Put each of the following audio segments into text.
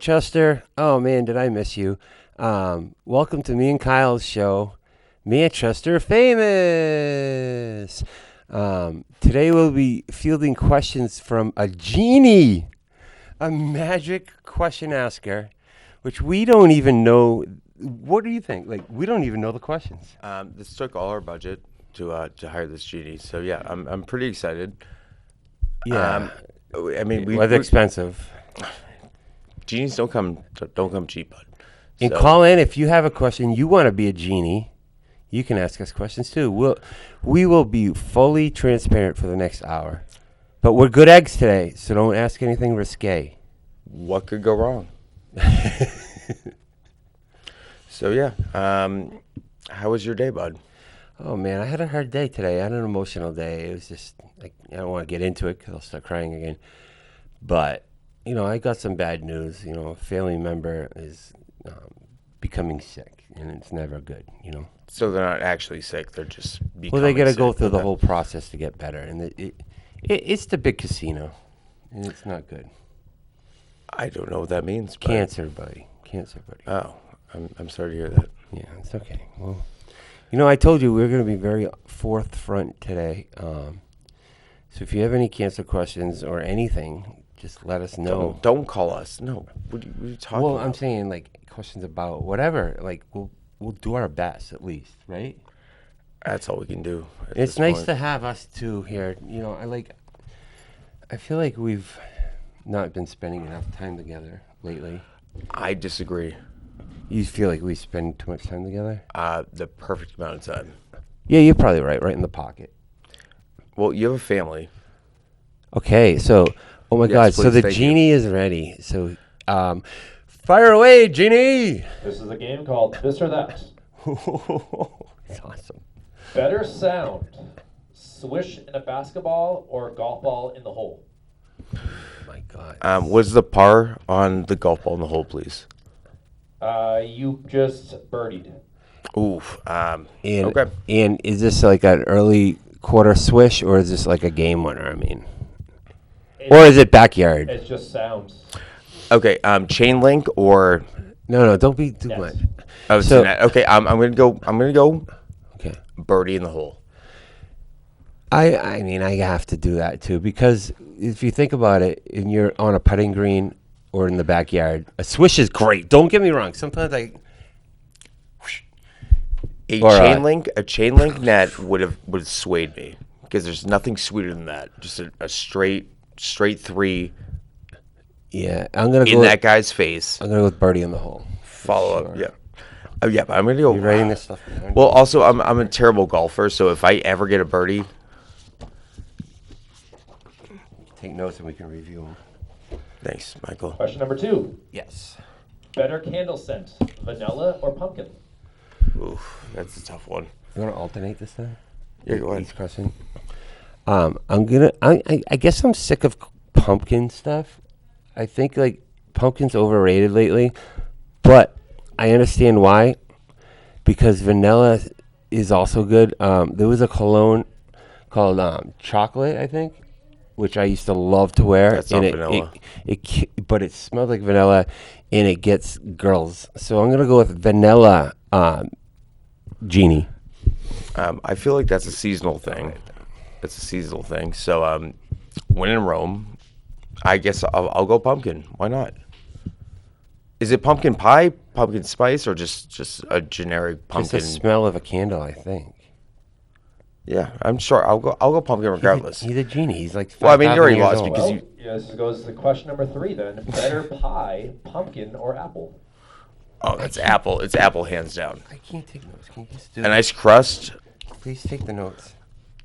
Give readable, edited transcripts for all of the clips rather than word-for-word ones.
Manchester. Oh man, did I miss you? Welcome to me and Kyle's show, Manchester Famous. Today we'll be fielding questions from a genie, a magic question asker, which we don't even know. What do you think? Like, we don't even know the questions. This took all our budget to hire this genie, so yeah, I'm pretty excited. Yeah, I mean, we're expensive. Genies don't come cheap, bud. And So, call in if you have a question. You want to be a genie. You can ask us questions too. We will be fully transparent for the next hour. But we're good eggs today, so don't ask anything risque. what could go wrong? So yeah, how was your day, bud? Oh man, I had a hard day today. I had an emotional day. It was just like, I don't want to get into it because I'll start crying again. But I got some bad news. A family member is becoming sick, and it's never good. So they're not actually sick; they're just becoming Well, they got to go sick. through the Okay. whole process to get better, and it's the big casino, and it's not good. I don't know what that means. But, Cancer, buddy. Cancer, buddy. Oh, I'm sorry to hear that. Yeah, it's okay. Well, I told you we were going to be very forthfront today. So if you have any cancer questions or anything, just let us know. Don't call us. No, what are you talking Well, about? I'm saying like questions about whatever. Like we'll do our best at least, right? That's all we can do. at It's this nice point. to have us two here. I feel like we've not been spending enough time together lately. I disagree. You feel like we spend too much time together? The perfect amount of time. Yeah, you're probably right. Right in the pocket. Well, you have a family. Okay, so, oh my Yes, God, so please, the thank you. genie is ready. So, fire away, genie! This is a game called This or That. It's awesome. Better sound, swish in a basketball or golf ball in the hole? My God. What's the par on the golf ball in the hole, please? You just birdied. Oof. And, Okay. And is this like an early quarter swish, or is this like a game winner? I mean, or is it backyard? It's just sounds. Okay. Chain link or No, don't be too Yes. much. oh, So- okay. I'm gonna go Okay. birdie in the hole. I mean, I have to do that too, because if you think about it, and you're on a putting green or in the backyard, a swish is great. Don't get me wrong. Sometimes A Or, chain link net would have swayed me because there's nothing sweeter than that. Just a straight three yeah, I'm gonna in go. that guy's face. I'm gonna go with birdie in the hole. Follow up. Sure. Yeah. Oh yeah, but I'm gonna go. You writing this stuff down? Well, also I'm a terrible golfer, so if I ever get a birdie, Take notes and we can review them. thanks, Michael. Question number 2. Yes. Better candle scent, vanilla or pumpkin? Oof, that's a tough one. You want to alternate this time? Yeah, go ahead. Each question. I guess I'm sick of pumpkin stuff. I think like pumpkin's overrated lately, but I understand why. Because vanilla is also good. There was a cologne called Chocolate, I think, which I used to love to wear. That's not vanilla. But it smelled like vanilla, and it gets girls. So I'm gonna go with vanilla genie. I feel like that's a seasonal thing. It's a seasonal thing. So when in Rome, I guess I'll go pumpkin. Why not? Is it pumpkin pie, pumpkin spice, or just a generic Just pumpkin? the smell of a candle, I think. Yeah, I'm sure I'll go pumpkin regardless. He's a genie. He's like Well, I mean, you 5,000 already years lost old. because Well, this goes to question number 3 then. Better pie, pumpkin or apple? Oh, that's apple. It's apple hands down. I can't take notes. Can you just do A nice crust. Please take the notes.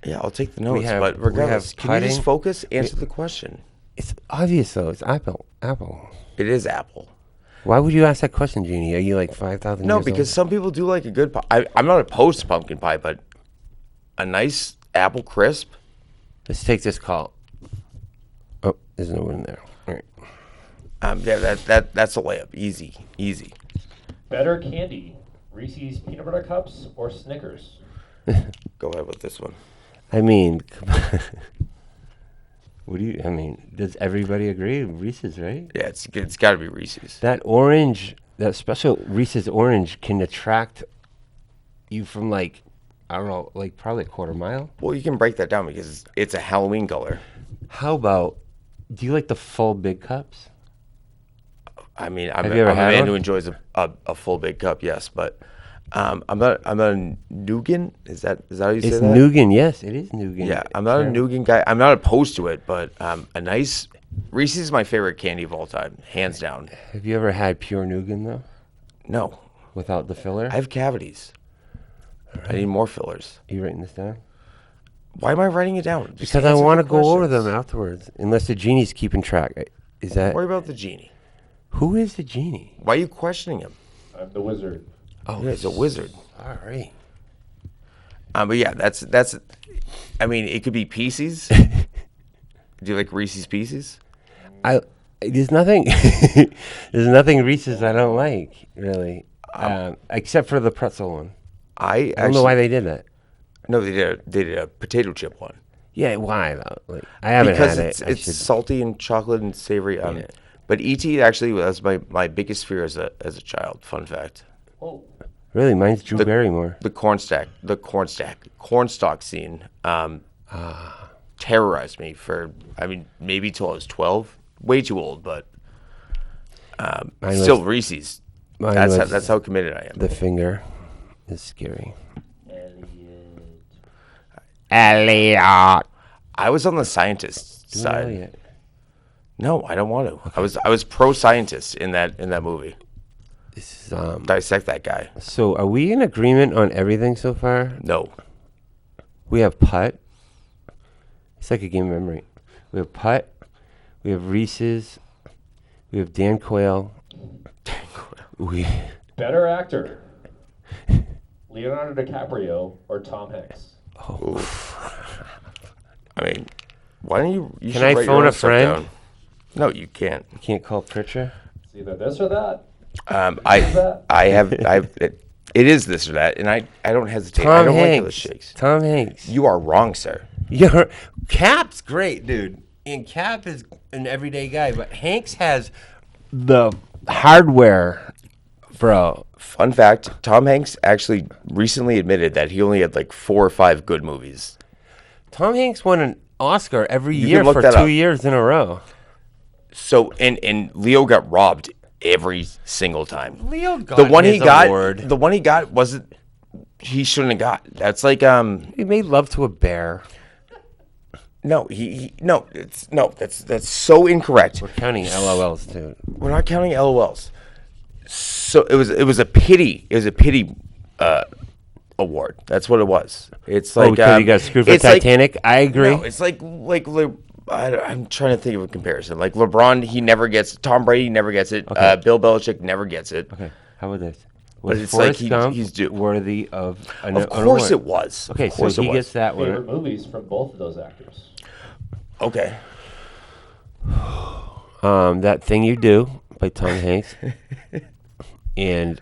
Yeah, I'll take the notes. have- but we regardless, have can you just cutting. focus? Answer the question. It's obvious though. It's apple. Apple. It is apple. Why would you ask that question, Genie? Are you like 5,000 No, years because some people do like a good pie. I'm not opposed to pumpkin pie, but a nice apple crisp. old? Let's take this call. Oh, there's no one there. All right. Yeah, that's a layup. Easy. Better candy, Reese's peanut butter cups or Snickers? Go ahead with this one. I mean, What do you? I mean, does everybody agree? Reese's, right? Yeah, it's got to be Reese's. That orange, that special Reese's orange, can attract you from like, I don't know, like probably a quarter mile. Well, you can break that down because it's a Halloween color. How about? Do you like the full big cups? I mean, I'm Have you ever a had man one? who enjoys a full big cup, yes, but I'm not a nougat. Is that how you say It's that? nougat. Yes, it is nougat. Yeah, I'm not a nougat guy. I'm not opposed to it, but a nice Reese's is my favorite candy of all time, hands down. Have you ever had pure nougat though, No, without the filler? I have cavities. I need more fillers. Are you writing this down? Why am I writing it down? Just Because I answer want to the go over them questions. afterwards. Unless the genie's keeping track. Is that Worry about the genie. who is the genie? Why are you questioning him? I'm the wizard. Oh, Yeah, he's a wizard. All right. But yeah, that's. I mean, it could be Pieces. Do you like Reese's Pieces? There's nothing. There's nothing Reese's I don't like really, except for the pretzel one. I I don't know why they did that. No, they did a potato chip one. Yeah, why though? Like, I haven't Because had it's it. I it's should- salty and chocolate and savory. Yeah. But ET actually was my biggest fear as a child. Fun fact: Oh, Really, mine's Drew Barrymore. the cornstalk scene terrorized me for maybe till I was 12. Way too old, but Mine still was- Reese's. Mine That's was how committed I am. the finger is scary. Elliot. Elliot. I was on the scientist side. Elliot. No, I don't want to. I was pro scientist in that movie. This is Dissect that guy. So, are we in agreement on everything so far? No. We have putt. It's like a game of memory. We have putt. We have Reese's. We have Dan Quayle. We Better actor. Leonardo DiCaprio or Tom Hanks? I mean, why don't you Can should I write your phone own a stuff friend? down. No, you can't. can't call Pritchard. It's either this or that. It is this or that, and I don't hesitate. I Tom don't like Hanks. those shakes. Tom Hanks. You are wrong, sir. Cap's great, dude. And Cap is an everyday guy, but Hanks has the hardware, bro. Fun fact: Tom Hanks actually recently admitted that he only had like 4 or 5 good movies. Tom Hanks won an Oscar every You year can look for that 2 up. years in a row. So and Leo got robbed every single time. Leo got The one his he got, award. the one he got wasn't. He shouldn't have got. That's like He made love to a bear. no, that's so incorrect. We're counting LOLs too. We're not counting LOLs. So it was a pity. It was a pity award. That's what it was. It's like because you got screwed for it's like- Titanic. I agree. No, it's like I'm trying to think of a comparison. Like LeBron, he never gets. Tom Brady never gets it. Okay. Bill Belichick never gets it. Okay, how about this? But Was it's like Forrest Gump he's due. worthy of an Of an course award? it was. Okay, Of so course it he was. gets that Favorite one. movies from both of those actors. Okay. That Thing You Do by Tom Hanks, and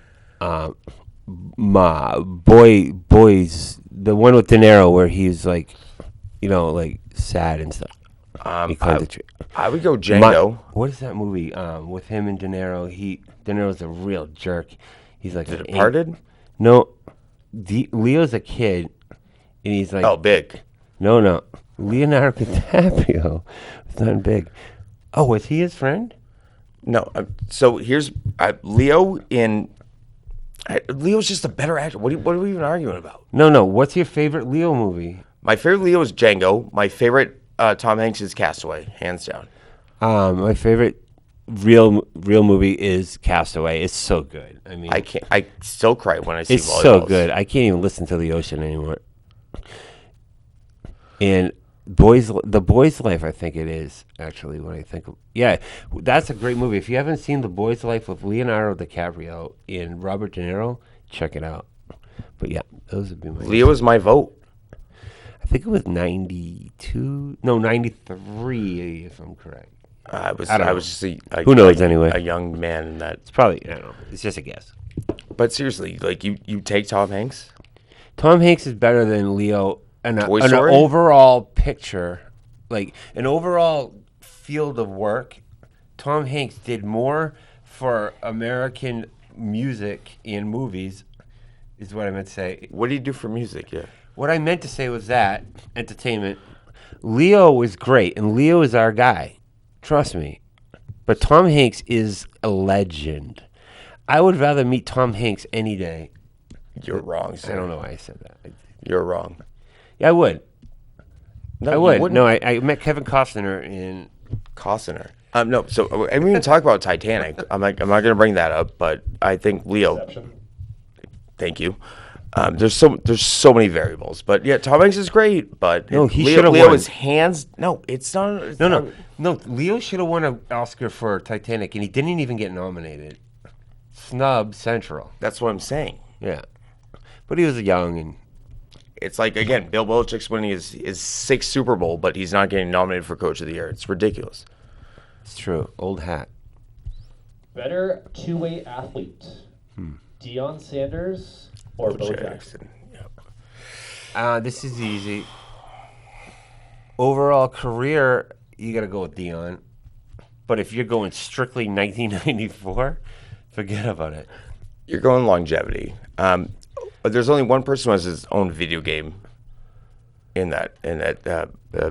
boys, the one with De Niro where he's like, like sad and stuff. He climbs a tree. I would go Django. What is that movie? With him and De Niro. De Niro's a real jerk. He's like The an Departed. No, Leo's a kid, and he's like, Oh, Big. no, Leonardo DiCaprio. It's not big. Oh, was he his friend? No. So here's Leo in. Leo's just a better actor. What are we even arguing about? No. What's your favorite Leo movie? My favorite Leo is Django. My favorite Tom Hanks is Castaway, hands down. My favorite real movie is Castaway. It's so good. I mean, I still cry when I see it's volleyballs. so good. I can't even listen to the ocean anymore. And The Boy's Life, I think it is actually when I think of, yeah, that's a great movie. If you haven't seen The Boy's Life with Leonardo DiCaprio and Robert De Niro, check it out. But yeah, those would be my. Leo is my vote. I think it was 92, no 93 if I'm correct. I was don't know. just Who knows anyway? a young man in that. It's probably, I don't know. It's just a guess. But seriously, like you take Tom Hanks. Tom Hanks is better than Leo in an Toy Story? overall picture. like an overall field of work, Tom Hanks did more for American music and movies, is what I meant to say. What do you do for music? Yeah. What I meant to say was that entertainment. Leo was great, and Leo is our guy. Trust me. But Tom Hanks is a legend. I would rather meet Tom Hanks any day. You're wrong, I sir. don't know why I said that. You're wrong. Yeah, I would. No, I you would. wouldn't. No, I met Kevin Costner in. Costner. No, so I mean, talk about Titanic. I'm not going to bring that up, but I think Leo. Exception. Thank you. There's so many variables, but yeah, Tom Hanks is great, but No, he Leo, should've Leo won. is hands. No, it's not. It's No, not- no. Leo should have won an Oscar for Titanic, and he didn't even get nominated. Snub Central. That's what I'm saying. Yeah, but he was young, and It's like, again, Bill Belichick's winning his sixth Super Bowl, but he's not getting nominated for Coach of the Year. It's ridiculous. it's true. Old hat. Better two-way athlete. Deion Sanders or Bo Jackson? Yeah. This is easy. Overall career, you got to go with Dion. But if you're going strictly 1994, forget about it. You're going longevity. But there's only one person who has his own video game in that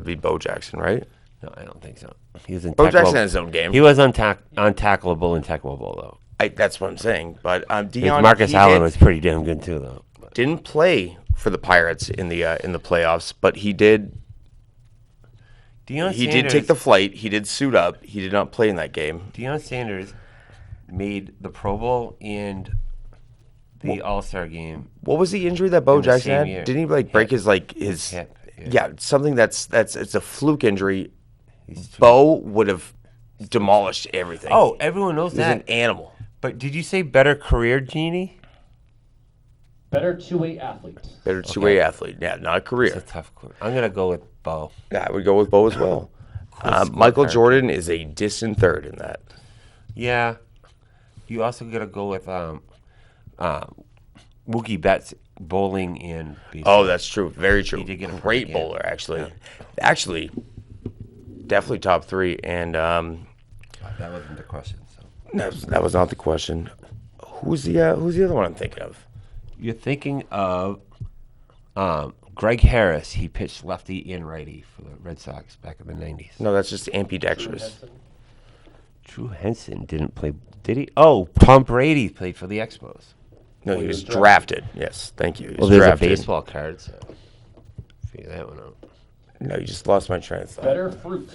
be Bo Jackson, right? No, I don't think so. He was in Bo Jackson has his own game. He was untacklable and tackleable, though. That's what I'm saying. But Like Deion, Marcus he Allen was pretty damn good, too, though. But didn't play for the Pirates in the playoffs, but he did. Deion He Sanders, did take the flight. He did suit up. He did not play in that game. Deion Sanders made the Pro Bowl and the All-Star game. What was the injury that Bo In the Jackson same had? year. Didn't he break his Hip. Yeah, something that's it's a fluke injury. He's too- Bo would have demolished everything. Oh, everyone knows he's an that. animal. But did you say better career, Genie? Better two-way athlete. Better two-way athlete. Yeah, not a It's a career. tough career. I'm going to go with Bo. Yeah, I would go with Bo as well. Michael Jordan is a distant third in that. Yeah. You also got to go with Mookie Betts bowling and baseball. Oh, that's true. Very true. He did get a Great perfect game. bowler, actually. Actually, definitely top three. And That wasn't the question. So that was not the question. Who's the other one I'm thinking of? you're thinking of Greg Harris. He pitched lefty and righty for the Red Sox back in the 90s. No, that's just Drew ambidextrous. Henson. Drew Henson didn't play. Did he? Oh, Tom Brady played for the Expos. No, he he was was drafted. Yes, thank you. He Well, was there's drafted. a baseball card, so figure that one out. No, you just lost my train of thought. Better fruit.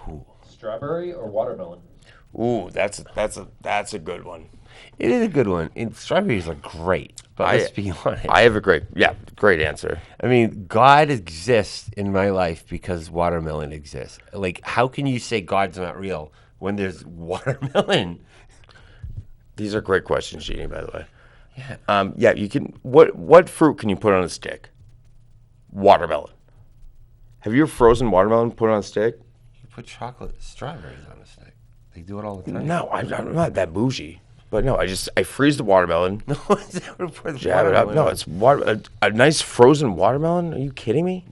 Ooh. Strawberry or watermelon? Ooh, that's a good one. It is a good one. And strawberries are great. But let's be honest. I have a great answer. I mean, God exists in my life because watermelon exists. Like, how can you say God's not real when there's watermelon? These are great questions, Genie, by the way. Yeah. You can. What fruit can you put on a stick? Watermelon. Have you ever frozen watermelon put on a stick? You put chocolate strawberries on a stick. They do it all the time. No, I'm not that bougie. But no, I freeze the watermelon, No, is that what put jab it up. watermelon No, on? it's a nice frozen watermelon. Are you kidding me?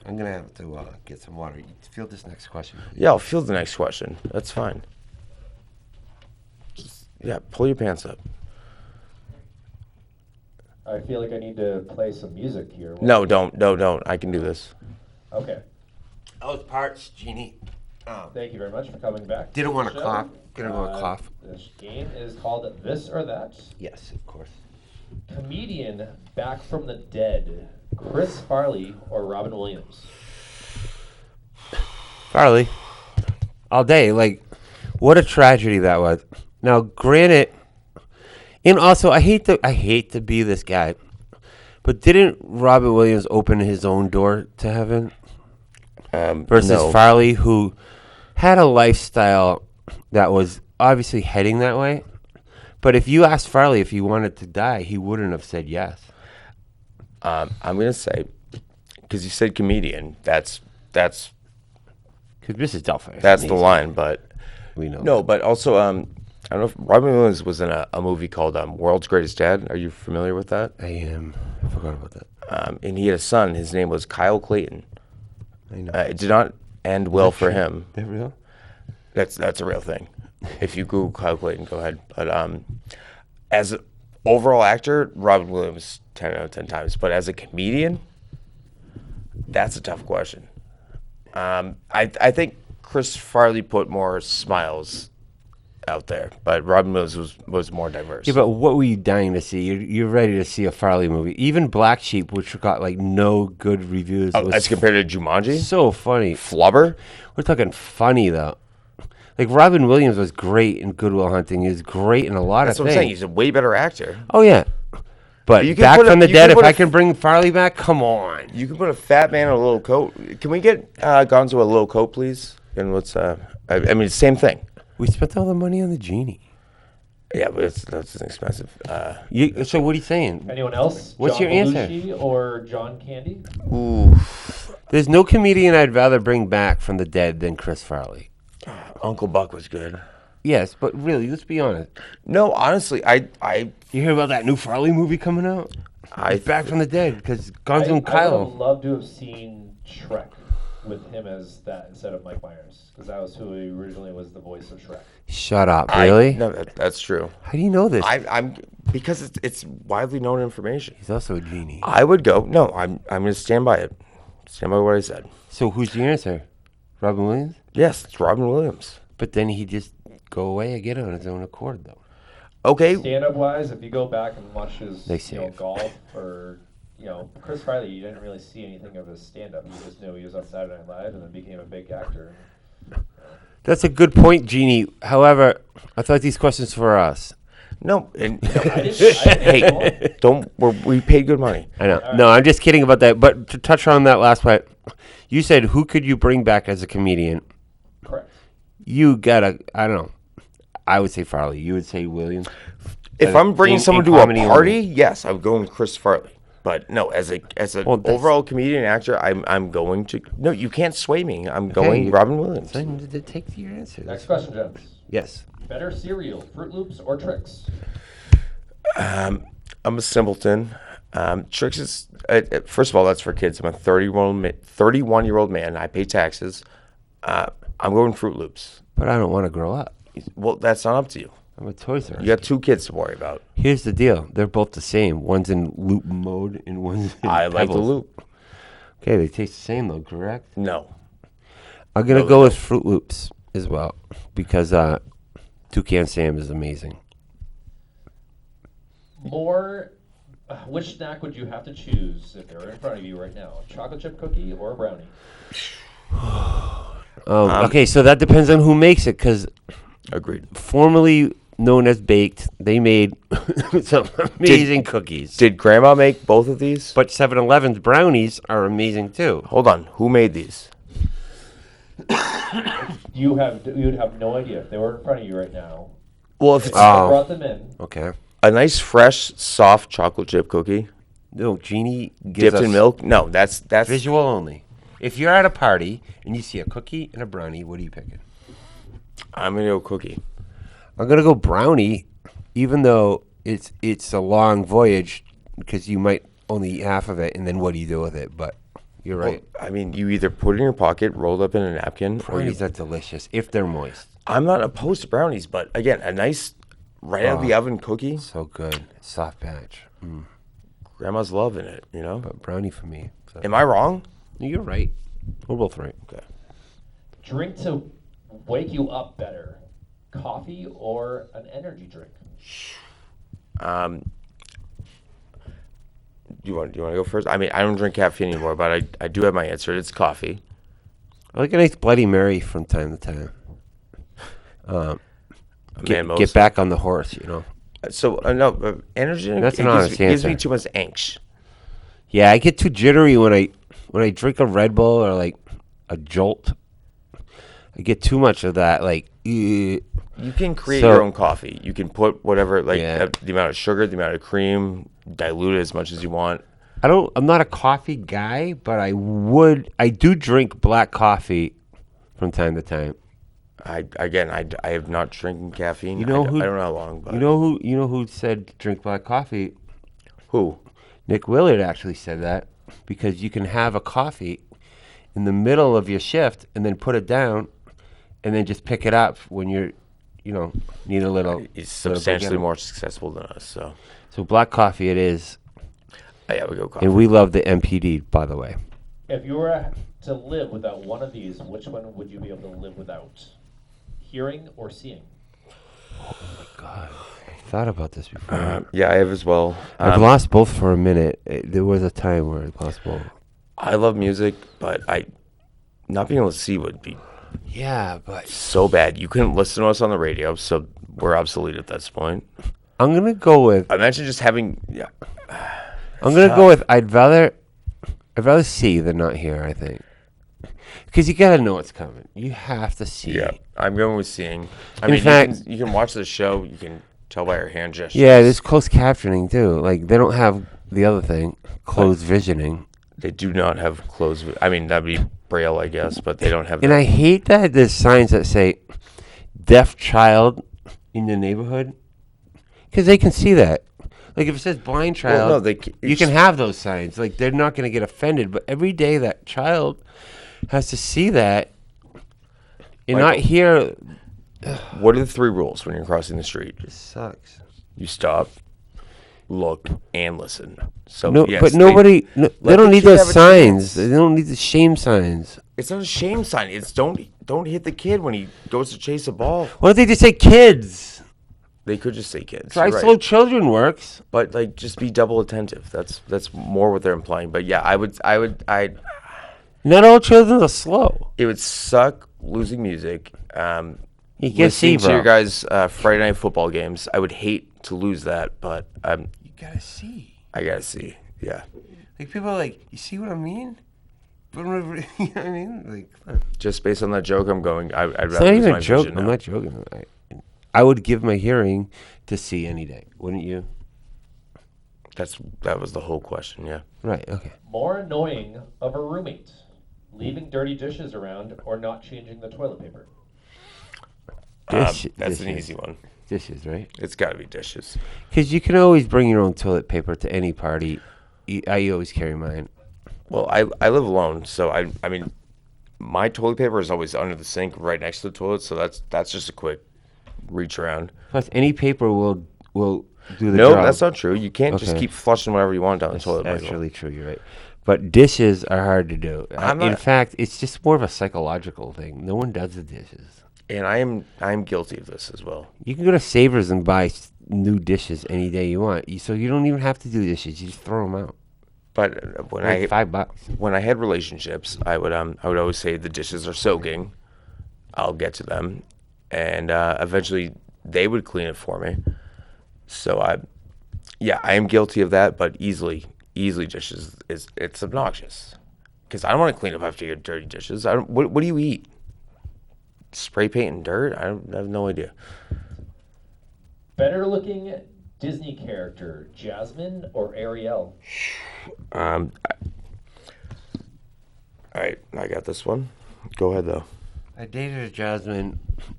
I'm going to have to get some water. Field this next question. Yeah, I'll field the next question. That's fine. Yeah, pull your pants up. I feel like I need to play some music here. No, don't. I can do this. Okay. Those parts, Genie. Thank you very much for coming back. Didn't want to Show. cough. Gonna go with cough. This game is called This or That. Yes, of course. Comedian back from the dead. Chris Farley or Robin Williams? Farley. All day. Like, what a tragedy that was. Now, granted, and also, I hate to be this guy, but didn't Robin Williams open his own door to heaven? Versus no. Farley, who had a lifestyle that was obviously heading that way. But if you asked Farley if he wanted to die, he wouldn't have said yes. I'm gonna say, because you said comedian. That's Because Mrs. Doubtfire. that's the line. But We know. no, but also I don't know if Robin Williams was in a movie called World's Greatest Dad. Are you familiar with that? I am. I forgot about that. And he had a son. His name was Kyle Clayton. I know. It did not end well for him. That real? That's a real thing. If you Google Kyle Clayton, go ahead. But as an overall actor, Robin Williams 10 out of 10 times. But as a comedian, that's a tough question. I think Chris Farley put more smiles out there, but Robin Williams was more diverse. Yeah, but what were you dying to see? You're ready to see a Farley movie. Even Black Sheep, which got like no good reviews. Oh, as compared to Jumanji? So funny. Flubber? We're talking funny, though. Like, Robin Williams was great in Good Will Hunting. He was great in a lot That's of what things. I'm saying. He's a way better actor. Oh, yeah. But You can Back put a- from the you Dead, can if put a I can bring Farley back, come on. You can put a fat man in a little coat. Can we get Gonzo a little coat, please? And let's. I mean, same thing. We spent all the money on the genie. Yeah, but that's expensive. So what are you saying? Anyone else? What's John your answer? Belushi or John Candy? Ooh, There's no comedian I'd rather bring back from the dead than Chris Farley. Uncle Buck was good. Yes, but really, let's be honest. No, honestly, I You hear about that new Farley movie coming out? He's back from the dead because Gonzo and I would Kyle. have loved to have seen Shrek with him as that instead of Mike Myers, because that was who he originally was the voice of Shrek. Shut up, really? No, that's true. How do you know this? I'm because it's widely known information. He's also a genie. I would go. No, I'm going to stand by it. Stand by what I said. So who's your answer? Robin Williams? Yes, it's Robin Williams. But then he just go away again on his own accord, though. Okay. Stand-up wise, if you go back and watch his They save. golf or Chris Farley, you didn't really see anything of his stand-up. You just knew he was on Saturday Night Live and then became a big actor. That's a good point, Genie. However, I thought these questions were us. No, and I didn't know. don't. We paid good money. I know. No, I'm just kidding about that. But to touch on that last part, you said who could you bring back as a comedian? Correct. You gotta. I don't know. I would say Farley. You would say Williams. If I'm bringing someone to comedy a party, only. yes, I'm going with Chris Farley. But no, as an Well, that's- overall comedian actor, I'm going to. No, you can't sway me. I'm going Robin Williams. Then take your answer. Next question, gents. Yes. Better cereal, Fruit Loops or Trix? I'm a simpleton. Trix is first of all, that's for kids. I'm a 31-year-old man. I pay taxes. I'm going Fruit Loops. But I don't want to grow up. Well, that's not up to you. I'm a Toys R Us. You got 2 kids to worry about. Here's the deal. They're both the same. One's in loop mode and one's in I like the Pebbles. loop. Okay, they taste the same though, correct? No. I'm going to go with Fruit Loops as well because Toucan Sam is amazing. Which snack would you have to choose if they were in front of you right now? A chocolate chip cookie or a brownie? Okay, so that depends on who makes it because Agreed. formerly known as Baked, they made some amazing cookies. Did Grandma make both of these? But 7-Eleven's brownies are amazing too. Hold on. Who made these? You'd have no idea if they were in front of you right now. Well, if it's I brought them in. Okay. a nice, fresh, soft chocolate chip cookie No, Genie gives dipped in us milk. No, that's visual only. If you're at a party and you see a cookie and a brownie, what are you picking? I'm gonna go cookie. I'm gonna go brownie, even though it's a long voyage because you might only eat half of it, and then what do you do with it? But you're right. Well, I mean, you either put it in your pocket, rolled up in a napkin, or you. Brownies are delicious if they're moist. I'm not opposed to brownies, but again, a nice right out of the oven cookie. So good, soft batch. Grandma's loving it, you know. But brownie for me. So. Am I wrong? You're right. We're both right. Okay. Drink to wake you up better, coffee or an energy drink? Do you want to go first? I mean, I don't drink caffeine anymore, but I do have my answer. It's coffee. I like a nice Bloody Mary from time to time. Man, Get back on the horse, you know. So no, energy. That's an it honest gives me answer. too much angst. Yeah, I get too jittery when I drink a Red Bull or like a Jolt. I get too much of that. Like, You can create So- your own coffee. You can put whatever, like Yeah. the amount of sugar, the amount of cream, dilute it as much as you want. I'm not a coffee guy, but I do drink black coffee from time to time. I have not drinking caffeine. You know I who- don't know how long, but You know who said drink black coffee? who? Nick Willard actually said that because you can have a coffee in the middle of your shift and then put it down and then just pick it up when you're, need a little. He's substantially more successful than us, so. So black coffee it is. Yeah, we go coffee. And we love the MPD, by the way. If you were to live without one of these, which one would you be able to live without? Hearing or seeing? Oh my God. I thought about this before. Yeah, I have as well. I've lost both for a minute. There was a time where I lost both. I love music, but not being able to see would be but so bad. You couldn't listen to us on the radio, so we're obsolete at this point. I'm gonna go with. Imagine just having. Yeah. I'm gonna go with. I'd rather see than not hear. I think, because you gotta know what's coming. You have to see. Yeah, I'm going with seeing. In fact, you can watch the show. You can tell by our hand gestures. Yeah, there's closed captioning too. Like they don't have the other thing, closed visioning. They do not have closed. I mean, that'd be Braille, I guess, but they don't have. And I hate that there's signs that say "deaf child" in the neighborhood, because they can see that. Like if it says "blind child," you can have those signs. Like they're not going to get offended. But every day that child has to see that and not hear. What are the 3 rules when you're crossing the street? It sucks. You stop, look, and listen. So no, yes, but nobody. They don't need those signs. They don't need the shame signs. It's not a shame sign. It's don't hit the kid when he goes to chase a ball. Why don't they just say kids? They could just say kids. Try slow children works. But like, just be double attentive. That's more what they're implying. But yeah, I'd. Not all children are slow. It would suck losing music. You can see, bro. To your guys' Friday night football games. I would hate to lose that, but you gotta see. I gotta see. Yeah. Like people are like, you see what I mean? You know what I mean? Like, just based on that joke, I'm going. I'd rather. It's not even a joke. I'm not joking. I would give my hearing to see any day. Wouldn't you? That was the whole question. Yeah. Right. Okay. More annoying of a roommate, leaving dirty dishes around or not changing the toilet paper? That's dishes. An easy one. Dishes, right? It's got to be dishes. Because you can always bring your own toilet paper to any party. I always carry mine. Well, I live alone, so I mean, my toilet paper is always under the sink, right next to the toilet. So that's just a quick reach around. Plus, any paper will do the job. No, job. that's not true. You can't just keep flushing whatever you want down the toilet. That's really true. You're right. But dishes are hard to do. In fact, it's just more of a psychological thing. No one does the dishes. And I'm guilty of this as well. You can go to Savers and buy new dishes any day you want. So you don't even have to do dishes. You just throw them out. But when $5. When I had relationships, I would always say the dishes are soaking. I'll get to them, and eventually they would clean it for me. So I am guilty of that. But easily dishes it's obnoxious because I don't want to clean up after your dirty dishes. What do you eat? Spray paint and dirt? I have no idea. Better looking Disney character, Jasmine or Ariel? All right, I got this one. Go ahead, though. I dated a Jasmine.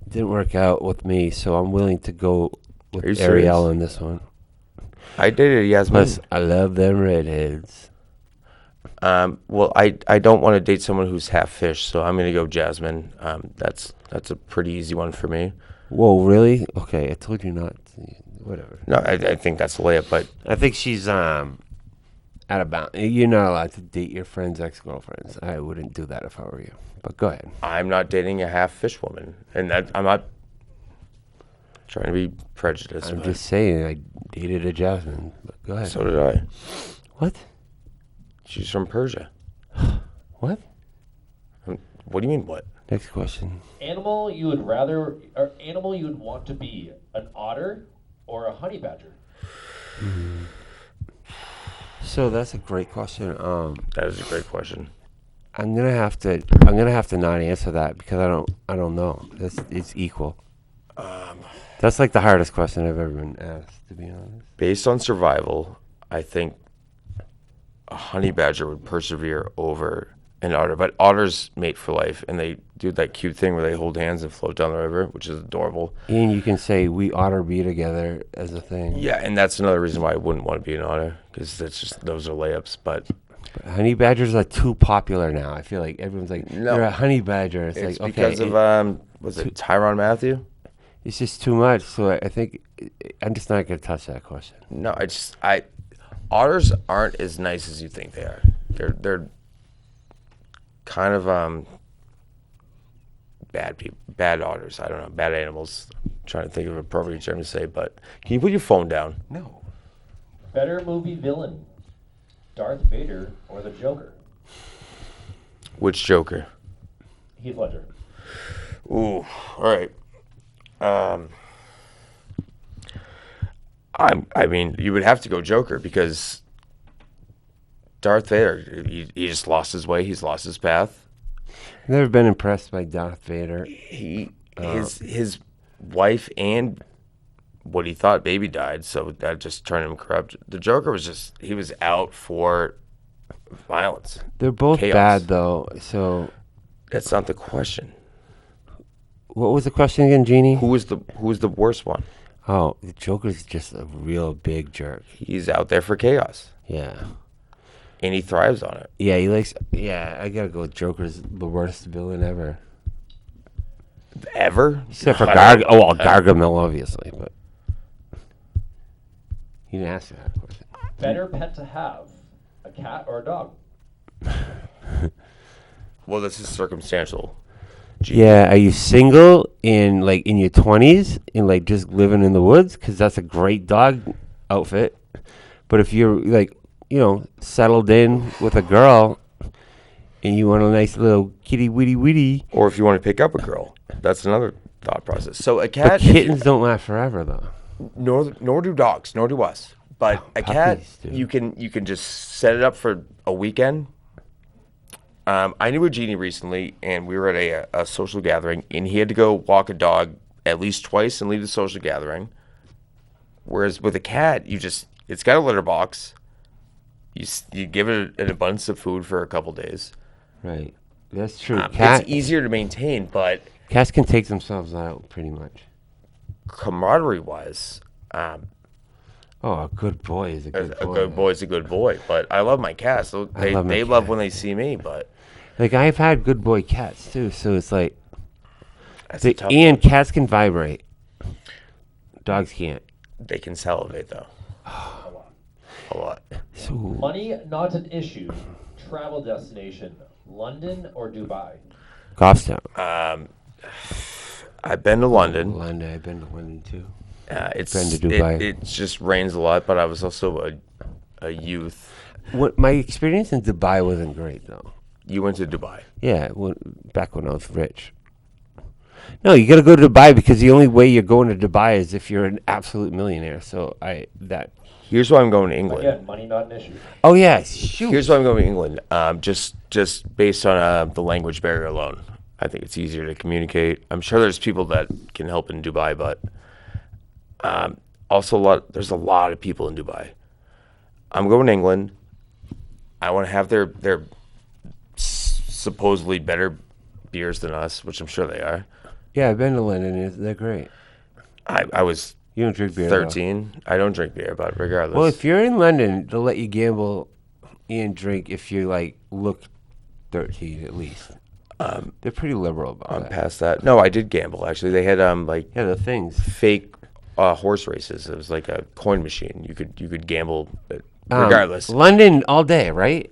Didn't work out with me, so I'm willing to go with Ariel serious? on this one. I dated a Jasmine. Plus, I love them redheads. Well, I don't want to date someone who's half fish, so I'm going to go Jasmine. That's a pretty easy one for me. Whoa, really? Okay, I told you not to. Whatever. No, I think that's a layup, but I think she's out of bounds. You're not allowed to date your friend's ex-girlfriends. I wouldn't do that if I were you. But go ahead. I'm not dating a half fish woman, and I'm not trying to be prejudiced. I'm just saying I dated a Jasmine. But go ahead. So did I. What? She's from Persia. What? What do you mean, what? Next question. Animal you would want to be, an otter or a honey badger? So that's a great question. That is a great question. I'm gonna have to not answer that because I don't know. It's equal. That's like the hardest question I've ever been asked, to be honest. Based on survival, I think a honey badger would persevere over an otter. But otters mate for life, and they do that cute thing where they hold hands and float down the river, which is adorable. And you can say we otter be together as a thing. Yeah, and that's another reason why I wouldn't want to be an otter, because those are layups. But Honey badgers are too popular now. I feel like everyone's like, No. you're a honey badger. It's like, okay. because of was it Tyrann Mathieu? It's just too much. So I think I'm just not going to touch that question. No, otters aren't as nice as you think they are. They're kind of bad otters. I don't know, bad animals. I'm trying to think of an appropriate term to say, but can you put your phone down? No. Better movie villain, Darth Vader or the Joker? Which Joker? Heath Ledger. Ooh, all right. I mean, you would have to go Joker because Darth Vader, he just lost his way. He's lost his path. Never been impressed by Darth Vader. His wife and what he thought baby died, so that just turned him corrupt. The Joker he was out for violence. They're both chaos. bad though. So That's not the question. what was the question again, Genie? Who was the worst one? Oh, the Joker's just a real big jerk. He's out there for chaos, Yeah. and he thrives on it. Yeah, he likes. Yeah, I gotta go with Joker's the worst villain ever. Ever? Except for Gargamel, obviously, but he didn't ask that question. Better pet to have, a cat or a dog? Well, this is circumstantial. Yeah, are you single in your 20s and like just living in the woods? Because that's a great dog outfit. But if you're settled in with a girl and you want a nice little kitty witty, Or if you want to pick up a girl, that's another thought process. So a but cat, kittens don't last forever though. nor do dogs, nor do us. But a cat, puppies do. you can just set it up for a weekend. I knew a genie recently, and we were at a social gathering, and he had to go walk a dog at least twice and leave the social gathering. Whereas with a cat, it's got a litter box. You give it an abundance of food for a couple days. Right, that's true. It's easier to maintain, but Cats can take themselves out pretty much. camaraderie-wise, Oh, a good boy is a good a boy. good boy's a good boy. But I love my cats. So I love my they love cat. when they see me, but Like I've had good boy cats too, so it's like that's a tough and cats can vibrate. Dogs can't. They can salivate, though. A lot. So Money not an issue, travel destination, London or Dubai? Goffstown. I've been to London. London. I've been to London too. It's Been to Dubai. It just rains a lot, but I was also a youth. My experience in Dubai wasn't great though. You went to Dubai. Yeah, back when I was rich. No, you got to go to Dubai because the only way you're going to Dubai is if you're an absolute millionaire. So Here's why I'm going to England. Again, money not an issue. Oh yeah, shoot. Here's why I'm going to England. Just based on the language barrier alone. I think it's easier to communicate. I'm sure there's people that can help in Dubai, but also there's a lot of people in Dubai. I'm going to England. I want to have their supposedly better beers than us, which I'm sure they are. Yeah, I've been to London. They're great. I was You don't drink beer. though. 13. I don't drink beer, but regardless. Well, if you're in London, they'll let you gamble and drink if you look 13 at least. They're pretty liberal about I'm that. past that. No, I did gamble actually. They had Yeah, the things. fake horse races. It was like a coin machine. You could gamble regardless. London all day, right?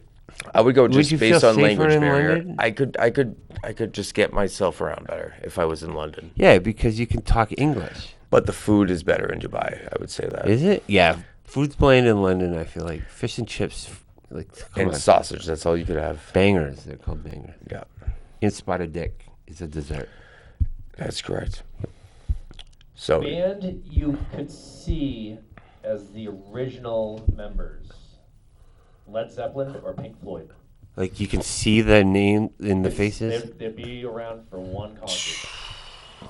I would go Would just you based feel on safer language in barrier. London? I could just get myself around better if I was in London. Yeah, because you can talk English. But the food is better in Dubai. I would say that. Is it? Yeah, food's bland in London. I feel like fish and chips, come And on. sausage. That's all you could have. Bangers. They're called bangers. Yeah, And spotted dick is a dessert. that's correct. So Band you could see as the original members, Led Zeppelin or Pink Floyd? Like you can see the name in the faces. They'd be around for one concert.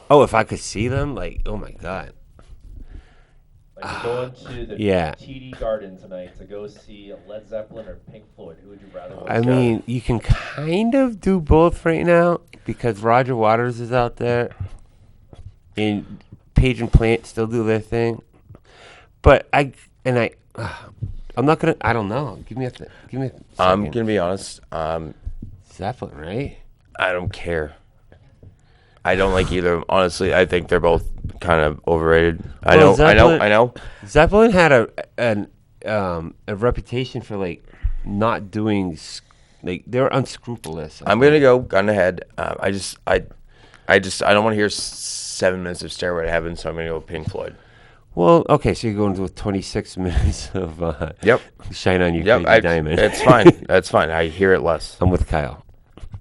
Oh, if I could see them, oh my god. Like you're going to the Yeah. TD Garden tonight to go see Led Zeppelin or Pink Floyd. Who would you rather go I see? mean, you can kind of do both right now because Roger Waters is out there, and Page and Plant still do their thing. But I I'm not gonna. I don't know. Give me a second. I'm gonna be honest. Zeppelin, right? I don't care. I don't like either. Honestly, I think they're both kind of overrated. I Well, know. Zeppelin had a reputation for like not doing like they were unscrupulous. I'm gonna go gun ahead. I don't want to hear 7 minutes of Stairway to Heaven, so I'm gonna go with Pink Floyd. Well, okay, so you're going with 26 minutes of Yep. Shine On You Yep. Crazy Diamond. It's fine. That's fine. I hear it less. I'm with Kyle.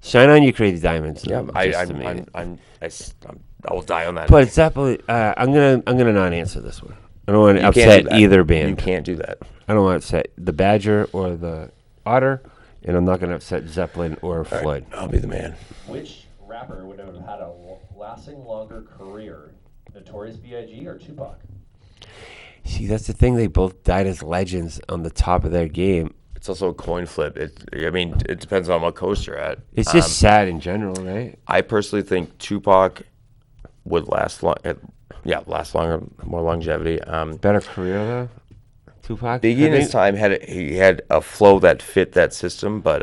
Shine On You Crazy Diamonds. Yeah. I will die on that. But Zeppelin, I'm gonna not answer this one. I don't want to You can't do upset that. either band. You can't do that. I don't want to upset the Badger or the Otter, and I'm not going to upset Zeppelin or Floyd. I'll be the man. Which rapper would have had a lasting longer career, Notorious B.I.G. or Tupac? See, that's the thing. They both died as legends on the top of their game. It's also a coin flip. It depends on what coast you're at. It's just sad in general, right? I personally think Tupac would last long. Last longer, more longevity. Better career though. Tupac. Biggie in his time had a flow that fit that system, but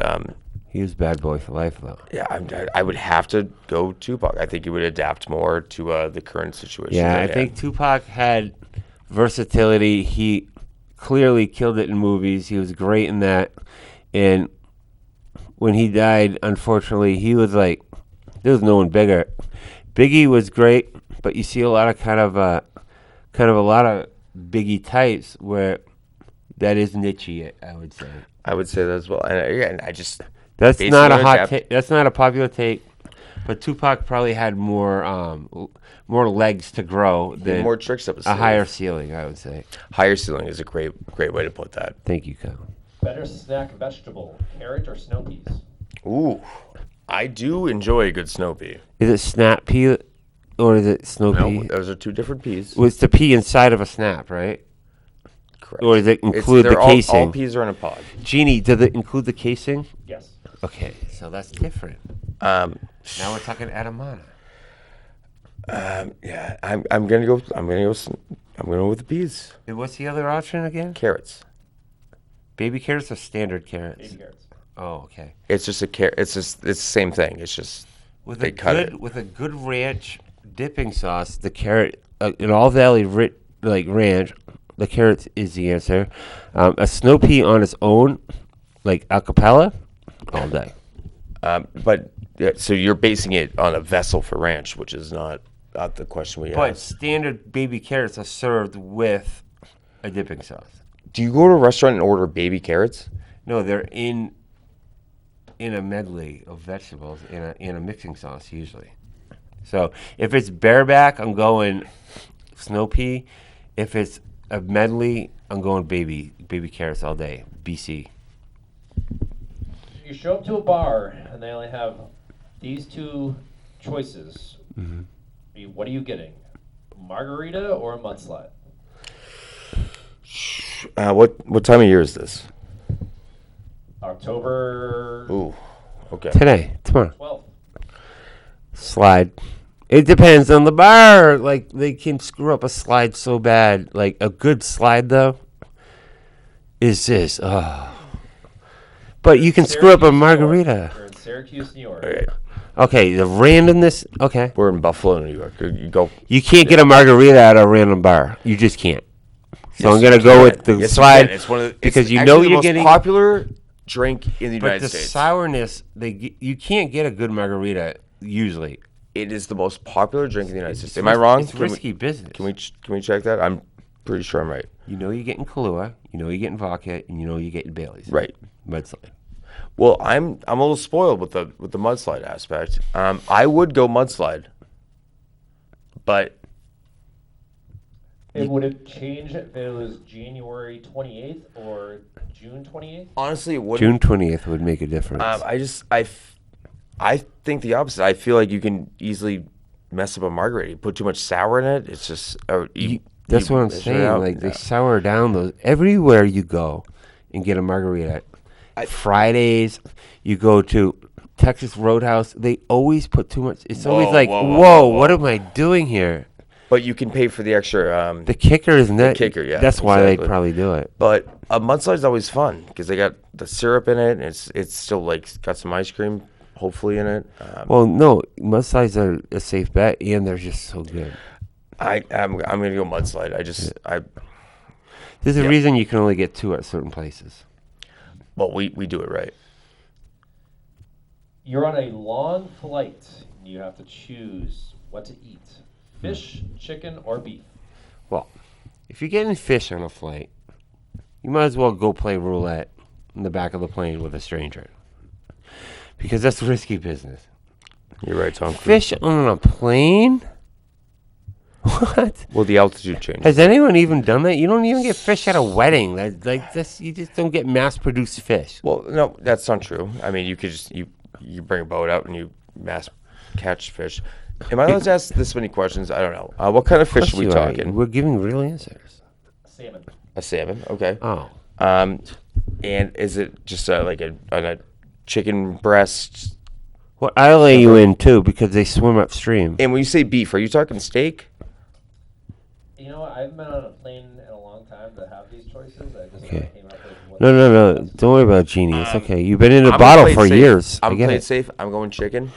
he was bad boy for life though. yeah, I would have to go Tupac. I think he would adapt more to the current situation. Yeah, I think Tupac had versatility. He clearly killed it in movies. He was great in that. And when he died, unfortunately, he was like, there was no one bigger. Biggie was great, but you see a lot of kind of a lot of Biggie types where that is niche-y, I would say. I would say that as well. And again, I just That's based not a on hot adapt- take. That's not a popular take. But Tupac probably had more legs to grow than more tricks up his a sleeve. higher ceiling, I would say. Higher ceiling is a great way to put that. Thank you, Kyle. Better snack vegetable, carrot or snow peas? Ooh, I do enjoy a good snow pea. Is it snap pea or is it snow No, pea? those are two different peas. Well, it's the pea inside of a snap, right? Correct. Or does it include the all casing? peas are in a pod. Genie, does it include the casing? Yes. Okay, so that's different. Now we're talking Adamana. Yeah, I'm gonna go with the peas. And what's the other option again? Carrots. Baby carrots or standard carrots? Baby carrots. Oh, okay. It's just a carrot. it's the same thing. It's just With they a cut good it. with a good ranch dipping sauce, the carrot an All Valley ranch, the carrot is the answer. A snow pea on its own, like a cappella, all day. But yeah, so you're basing it on a vessel for ranch, which is not the question we But asked. standard baby carrots are served with a dipping sauce. Do you go to a restaurant and order baby carrots? No, they're in a medley of vegetables in a mixing sauce usually. So if it's bareback, I'm going snow pea. If it's a medley, I'm going baby carrots all day. BC. You show up to a bar and they only have these two choices. What are you getting? Margarita or a mudslide? What time of year is this? October Ooh, okay. Today, tomorrow. 12th. Slide. It depends on the bar. Like they can screw up a slide so bad. Like a good slide though is this. Oh. But you can screw up a Syracuse, New margarita. York. We're in Syracuse, New York. Okay. Okay, the randomness. Okay. We're in Buffalo, New York. You go. You can't get a margarita at a random bar. You just can't. So Yes, I'm gonna you go can. with the Yes, you slide can. It's one of the, because it's you actually know the you're most getting. popular drink in the But United the States. sourness, you can't get a good margarita usually. It is the most popular drink in the United States. Am I wrong? It's risky business. Can we check that? I'm pretty sure I'm right. You know you're getting Kahlua, you know you're getting vodka, and you know you're getting Bailey's. Right. Mudslide. Well, I'm a little spoiled with the mudslide aspect. I would go mudslide, but Would it change if it was January 28th or June 28th? honestly, it wouldn't. June 20th would make a difference. I think the opposite. I feel like you can easily mess up a margarita. You put too much sour in it. It's just That's what I'm measure it saying. out. Like they sour down those everywhere you go and get a margarita. Fridays, you go to Texas Roadhouse. They always put too much. It's always Whoa, like, whoa, whoa, whoa, whoa, what whoa. am I doing here? But you can pay for the extra. The kicker is the kicker, yeah. That's why they'd exactly. probably do it. But a mudslide's always fun because they got the syrup in it. And it's still like got some ice cream, hopefully in it. Well, no, mudslides are a safe bet, and they're just so good. I'm gonna go mudslide. There's a reason you can only get 2 at certain places. Well, we do it right. You're on a long flight. And you have to choose what to eat: fish, chicken, or beef. Well, if you're getting fish on a flight, you might as well go play roulette in the back of the plane with a stranger, because that's risky business. You're right, Tom. Fish on a plane? What? Well, the altitude changes. Has anyone even done that? You don't even get fish at a wedding. Like this, you just don't get mass-produced fish. Well, no, that's not true. I mean, you could just you bring a boat out and you mass catch fish. Am I allowed to ask this many questions? I don't know. What kind of fish are we talking? We're giving real answers. Salmon. A salmon, okay. Oh. And is it just like a chicken breast? Well, I'll let you in too because they swim upstream. And when you say beef, are you talking steak? You know what? I haven't been on a plane in a long time to have these choices. I just Okay. came up with what No. Don't worry about Genie. It's okay. You've been in the I'm bottle gonna for play it years. safe. I'm I get playing it. safe. I'm going chicken.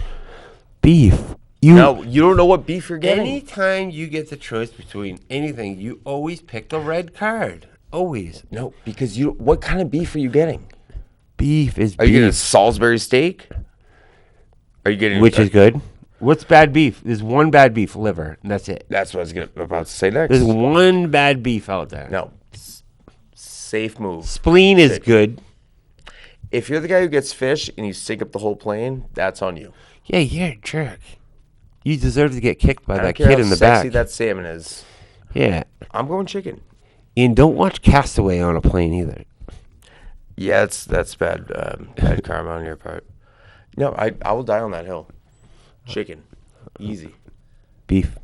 Beef. No, you don't know what beef you're getting. Anytime you get the choice between anything, you always pick the red card. Always. No, because what kind of beef are you getting? Beef is Are you getting a beef. Salisbury steak? Are you getting Which is good. What's bad beef? There's one bad beef, liver, and that's it. That's what I was about to say next. There's one bad beef out there. No. Safe move. Spleen is good. If you're the guy who gets fish and you sink up the whole plane, that's on you. Yeah, you're a jerk. You deserve to get kicked by I that don't care kid how in the sexy back. that salmon is. Yeah. I'm going chicken. And don't watch Castaway on a plane either. Yeah, that's bad. Bad karma on your part. No, I will die on that hill. Chicken. Easy. Beef.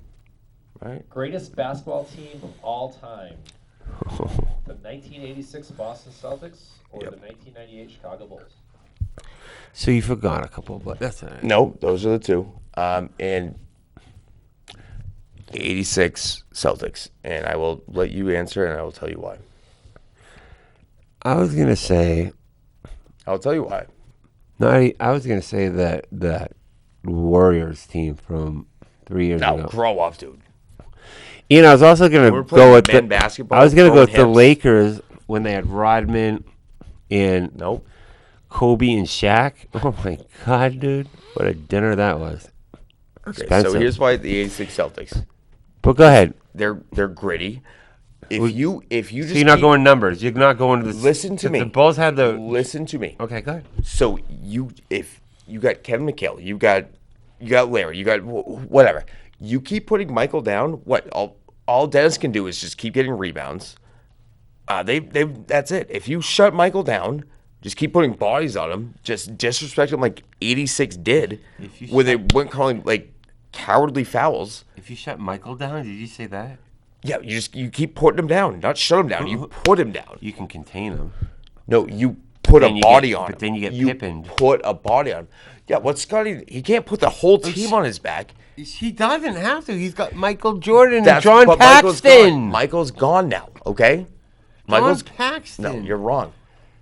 Right? greatest basketball team of all time. The 1986 Boston Celtics or Yep. the 1998 Chicago Bulls? So you forgot a couple, but that's all right. No, those are the two. And 86 Celtics. And I will let you answer, and I will tell you why. I was gonna say, I'll tell you why. I was gonna say that Warriors team from 3 years Now, ago. grow up, dude. And I was also gonna We're go playing with men basketball, I was gonna go throwing with the hips. Lakers when they had Rodman and Nope. Kobe and Shaq. Oh my god, dude! What a dinner that was. Okay, Expensive. so here's why the 86 Celtics. But go ahead. They're gritty. If you just So you're not keep- going numbers. You're not going to the. Listen to me. The Bulls had the. Listen to me. Okay, go ahead. So if you got Kevin McHale, you got Larry, you got whatever. You keep putting Michael down. What all Dennis can do is just keep getting rebounds. That's it. If you shut Michael down, just keep putting bodies on him, just disrespect him like 86 did, where they weren't calling like cowardly fouls. If you shut Michael down, did you say that? Yeah, you keep putting him down, not shut him down. You put him down. You can contain him. No, you put Then a you body get- on but him. then you get you Pippened. put a body on him. Yeah, what's Scotty? He can't put the whole team on his back. He doesn't have to. He's got Michael Jordan and That's John but Michael's gone. Paxton. Michael's gone now. Okay, John Paxton. No, you're wrong.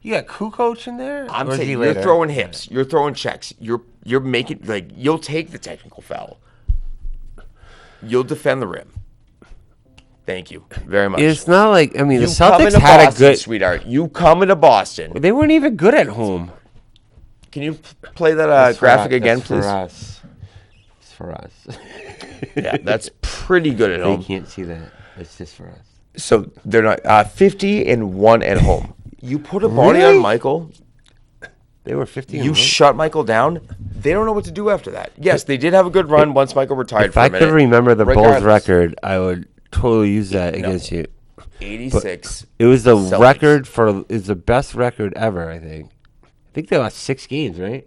You got Kukoc in there? I'm Or is saying he you're later? throwing hips. You're throwing checks. You're making like you'll take the technical foul. You'll defend the rim. Thank you very much. It's not like, I mean, the You come Celtics into had Boston, a good. sweetheart. You come into Boston. They weren't even good at home. Can you play that That's for graphic us- again, that's please? For us. It's for us. Yeah, that's pretty good at They home. can't see that. It's just for us. So they're not 50-1 at home. You put a body Really? on Michael. They were 50. You shut Michael down. They don't know what to do after that. Yes, they did have a good run once Michael retired If for a I minute. could remember the Bulls Regardless, record, I would totally use that against you. 86. It was the Celtics. record for is the best record ever. I think they lost 6 games, right?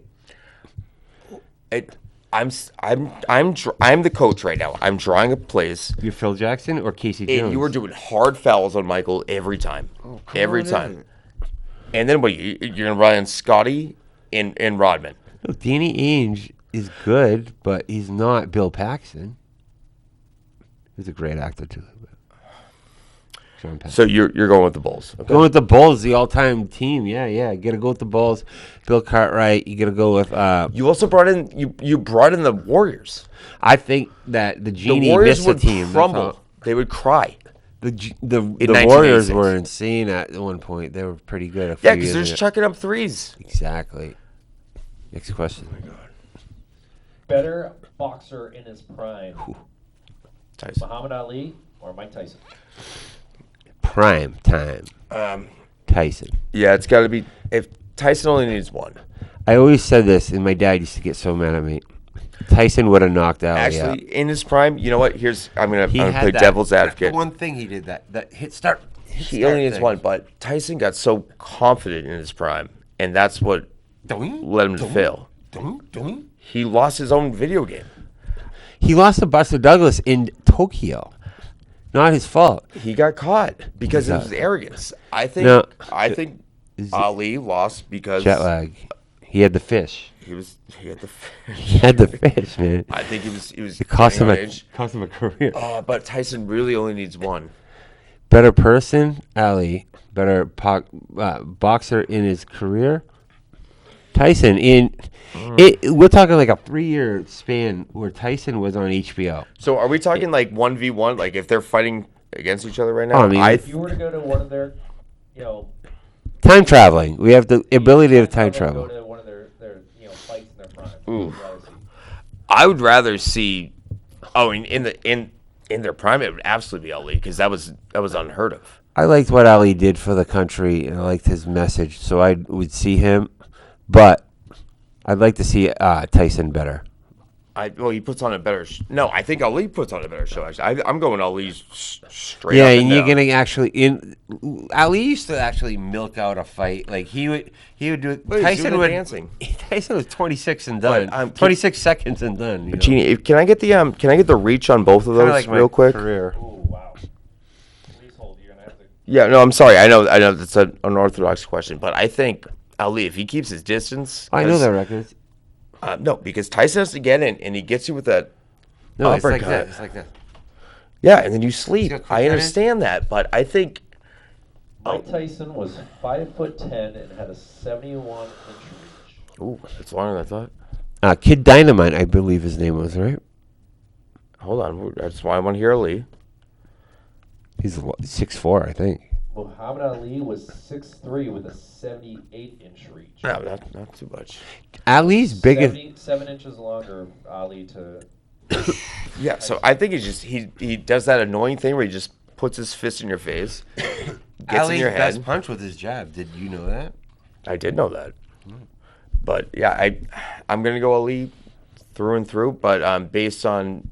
I'm the coach right now. I'm drawing up plays, You're Phil Jackson or Casey Jones. and you were doing hard fouls on Michael every time. Every time. And then what? You're gonna rely on Scotty and Rodman. No, Danny Ainge is good, but he's not Bill Paxton. He's a great actor too. John Penn. So you're going with the Bulls. Okay. Going with the Bulls, the all-time team. Yeah. You got to go with the Bulls. Bill Cartwright. You got to go with. You also brought in you brought in the Warriors. I think that the The genie Warriors missed the would team. That's crumble. all. They would cry. The In Warriors 1986. were insane at one point. They were pretty good. Yeah, because they're just chucking up threes. Exactly. Next question. Oh my God. Better boxer in his prime, Tyson. Muhammad Ali or Mike Tyson? Prime time. Tyson. Yeah, it's got to be. If Tyson only needs one. I always said this, and my dad used to get so mad at me. Tyson would have knocked out. Actually, in his prime, you know what? I'm gonna had play that- devil's advocate. The one thing he did that hit start. He only needs one, but Tyson got so confident in his prime, and that's what led him to fail. He lost his own video game. He lost to Buster Douglas in Tokyo. Not his fault. He got caught because of his Exactly. arrogance. I think. No. I think Ali lost because Jet lag. He had the fish. he had the. He had the fish, man. I think he was. It cost him getting a on edge. cost him a career. But Tyson really only needs one. Better person, Ali. Better boxer in his career, Tyson. We're talking like a 3-year span where Tyson was on HBO. So are we talking like 1v1? Like if they're fighting against each other right now? Oh, I mean, If you were to go to one of their, Time traveling. We have the ability to time Go travel. to one of their fights in their prime. Ooh. You'd rather see. I would rather see. Oh, in their prime, it would absolutely be Ali because that was unheard of. I liked what Ali did for the country, and I liked his message, so I would see him. But I'd like to see Tyson better. He puts on a better. No, I think Ali puts on a better show. Actually, I'm going Ali straight. Yeah, up and you're down. gonna Ali used to actually milk out a fight. Like he would do it. Well, he's Tyson doing the would dancing. Tyson was 26 and done. But, 26 seconds and done. You know? Genie, can I get the reach on both of Kinda those like my real quick? career. Ooh, wow. Please hold. You're gonna have to. Yeah, no, I'm sorry. I know that's an unorthodox question, but I think Ali, if he keeps his distance, I know that record. No, because Tyson has to get in, and he gets you with that No, it's like uppercut. that. It's like that. Yeah, and then you sleep. got quick I head in? understand that, but I think Mike Tyson was 5'10" and had a 71-inch reach. ooh, it's longer than I thought. Kid Dynamite, I believe his name was, right? Hold on, that's why I want to hear Ali. He's 6'4", I think. Muhammad Ali was 6'3" with a 78-inch reach. No, not too much. Ali's biggest. 7 inches longer, Ali, to. Yeah, so I think he does that annoying thing where he just puts his fist in your face, gets in your head. punch with his jab. Did you know that? I did know that, but yeah, I'm gonna go Ali through and through. But based on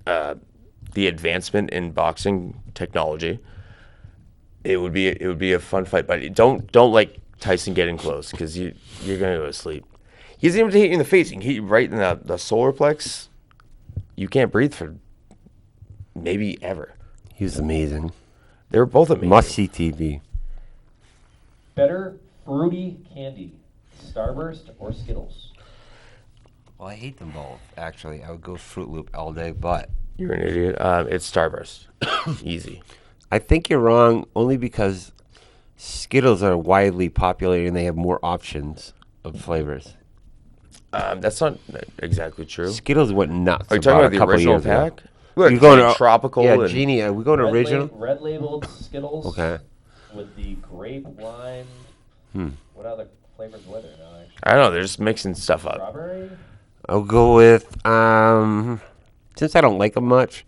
the advancement in boxing technology, it would be a fun fight. But don't like Tyson getting close because you're gonna go to sleep. He doesn't even hit you in the face. He can hit you right in the solar plex. You can't breathe for maybe ever. He was amazing. They were both amazing. Must see TV. Better fruity candy, Starburst or Skittles? Well, I hate them both. Actually, I would go Fruit Loop all day, but You're an idiot. It's Starburst. Easy. I think you're wrong only because Skittles are widely populated and they have more options of flavors. That's not exactly true. Skittles went nuts. Are you talking about about a the couple original years ago. pack? Look, You're going to tropical. Yeah, and Genie. Are we going to original? Red labeled Skittles. Okay. With the grape, lime. What other flavors were there now? Actually, I don't know. They're just mixing stuff up. strawberry. I'll go with since I don't like them much,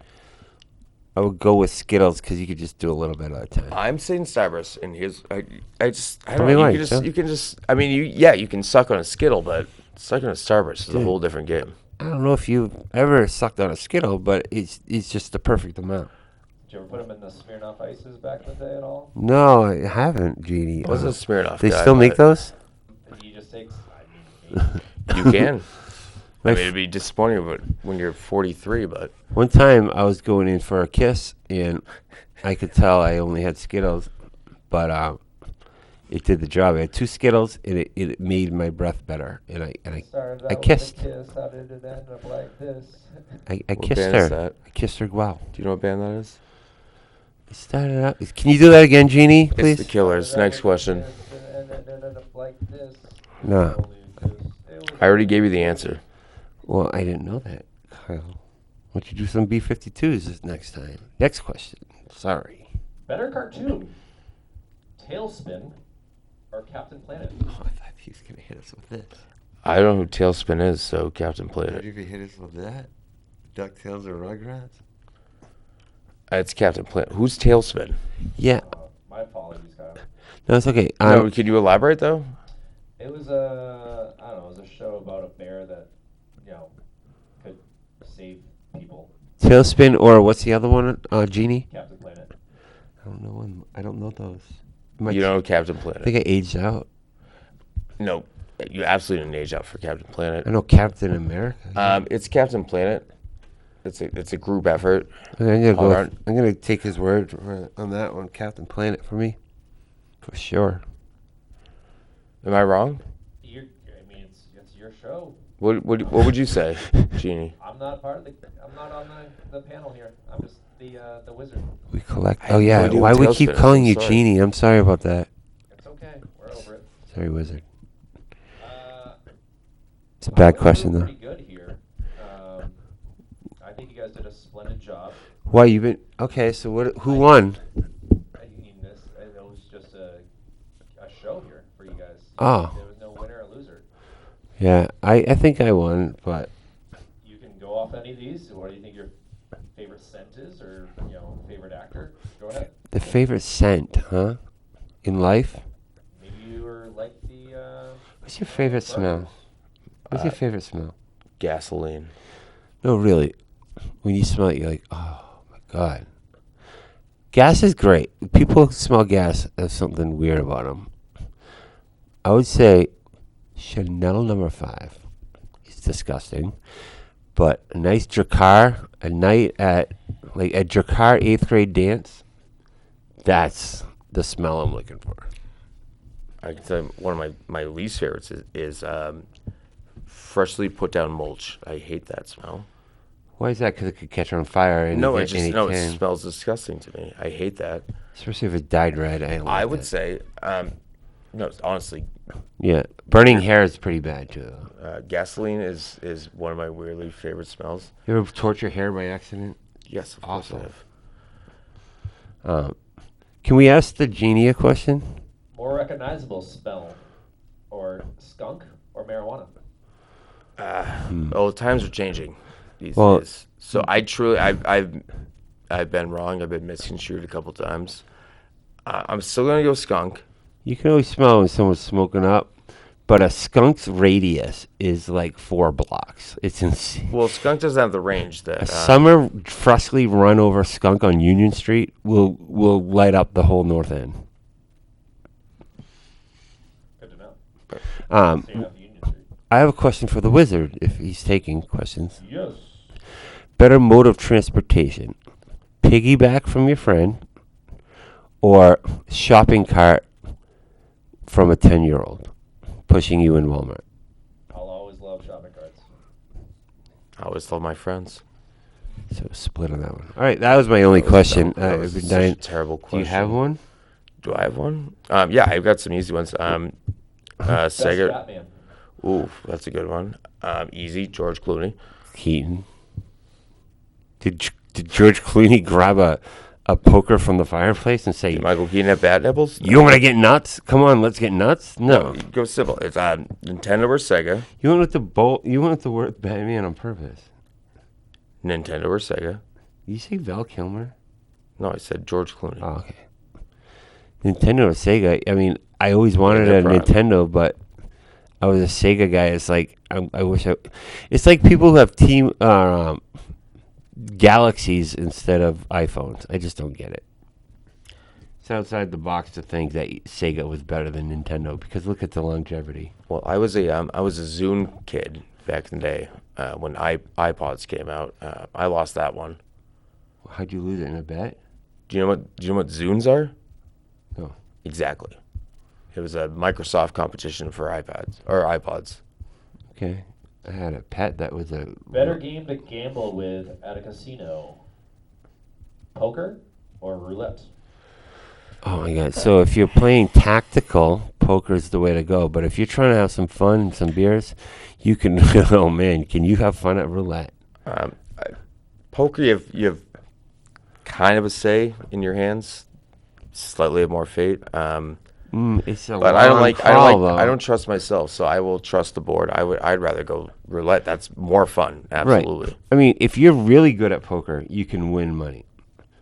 I would go with Skittles because you could just do a little bit at a time. I'm saying Starburst, and I Tell don't me know. why, You can just. I mean, you can suck on a Skittle, but sucking on a Starburst is a whole different game. I don't know if you've ever sucked on a Skittle, but it's just the perfect amount. Did you ever put them in the Smirnoff Ices back in the day at all? No, I haven't, Genie. I wasn't a Smirnoff They guy, still make but those? You just take. I mean, You can. I My mean, it'd be disappointing when you're 43, but One time I was going in for a kiss, and I could tell I only had Skittles, but It did the job. I had 2 Skittles, and it made my breath better. And I Started I out kissed. with a kiss. How did it end up like this? I What kissed band is her. that? I kissed her. Wow. Do you know what band that is? It started out. Can you do that again, Genie, please? It's the Killers. Started out Next with a question. kiss, and it ended up like this. No. It was I already gave you the answer. Well, I didn't know that, Kyle. Why don't you do some B-52s this next time? Next question. Sorry. Better cartoon, Tailspin or Captain Planet? Oh, I thought he was going to hit us with this. I don't know who Tailspin is, so Captain Planet. If he hit us with that? DuckTales or Rugrats? It's Captain Planet. Who's Tailspin? Yeah. My apologies, Kyle. No, it's okay. No, can you elaborate though? It was I don't know, it was a show about a bear that, could save people. Tailspin or what's the other one? Genie? Captain Planet. I don't know. I don't know those. You know Captain I Planet. think I aged out. No, you absolutely didn't age out for Captain Planet. I know Captain America. It's Captain Planet. It's a group effort. Okay, I'm gonna go. Alright. I'm gonna take his word on that one. Captain Planet for me, for sure. Am I wrong? It's your show. What would you say, Genie? I'm not on the panel here. I'm just the wizard. We collect. I Oh have no yeah. idea Why what we keep Tailspin is. calling I'm you sorry. Genie? I'm sorry about that. It's okay. We're over it. Sorry, Wizard. Uh, It's a bad we're question doing though. Pretty good here. I think you guys did a splendid job. Why you been? Okay, so what? Who won? It was just a show here for you guys. Oh. There was no winner or loser. Yeah, I think I won, but You can go off any of these. What do you think your favorite scent is, or favorite actor? Go ahead. the favorite scent, huh? In life, Maybe you were like the. what's your favorite smell? burgers. What's your favorite smell? Gasoline. No, really. When you smell it, you're like, oh my god. Gas is great. People who smell gas have something weird about them. I would say Chanel number 5. It's disgusting. But a nice Drakkar, a night at, like a Drakkar 8th grade dance, that's the smell I'm looking for. I can tell you one of my least favorites is freshly put down mulch. I hate that smell. Why is that? Because it could catch on fire. And No, it it smells disgusting to me. I hate that. Especially if it dyed red. I don't I like would that. say, no, honestly, Yeah, burning hair is pretty bad too. gasoline is one of my weirdly favorite smells. You ever torch your hair by accident? Yes, of course I Awful. have. Can we ask the Genie a question? More recognizable smell, or skunk, or marijuana? Oh, times are changing these Well- days. So I've been wrong. I've been misconstrued a couple times. I'm still gonna go skunk. You can always smell when someone's smoking up, but a skunk's radius is like 4 blocks. It's insane. Well, skunk doesn't have the range that. A summer freshly run over skunk on Union Street will light up the whole north end. Good to know. Um, So you have Union Street. I have a question for the wizard, if he's taking questions. Yes. Better mode of transportation, piggyback from your friend, or shopping cart from a 10-year-old pushing you in Walmart? I'll always love shopping carts. I always love my friends. So split on that one. All right, that was my only question. That I've was been such dying. a terrible Do question. you have one? Do I have one? Yeah, I've got some easy ones. Best Sega. Batman. Ooh, that's a good one. Easy, George Clooney. Keaton. Did George Clooney grab a poker from the fireplace and say, Did Michael Keaton have bad nipples? "You want to get nuts? Come on, let's get nuts"? No. Go simple. It's Nintendo or Sega. You went with the bolt. You went with the word Batman on purpose. Nintendo or Sega. You say Val Kilmer? No, I said George Clooney. Oh, okay. Nintendo or Sega? I mean, I always wanted they're a prime. Nintendo, but I was a Sega guy. It's like I wish I. It's like people who have Galaxies instead of iPhones. I just don't get it. It's outside the box to think that Sega was better than Nintendo because look at the longevity. Well, I was a Zune kid back in the day when iPods came out. I lost that one. How'd you lose it in a bet? Do you know what Zunes are? No. Exactly. It was a Microsoft competition for iPads or iPods. Okay. I had a pet that was a Better game to gamble with at a casino: poker or roulette? Oh my god! So if you're playing tactical, poker's the way to go. But if you're trying to have some fun and some beers, you can. Oh man, can you have fun at roulette? Poker, you have kind of a say in your hands, slightly more fate. It's a But long call, though. I don't trust myself, so I will trust the board. I'd rather go roulette. That's more fun. Absolutely. Right. I mean, if you're really good at poker, you can win money.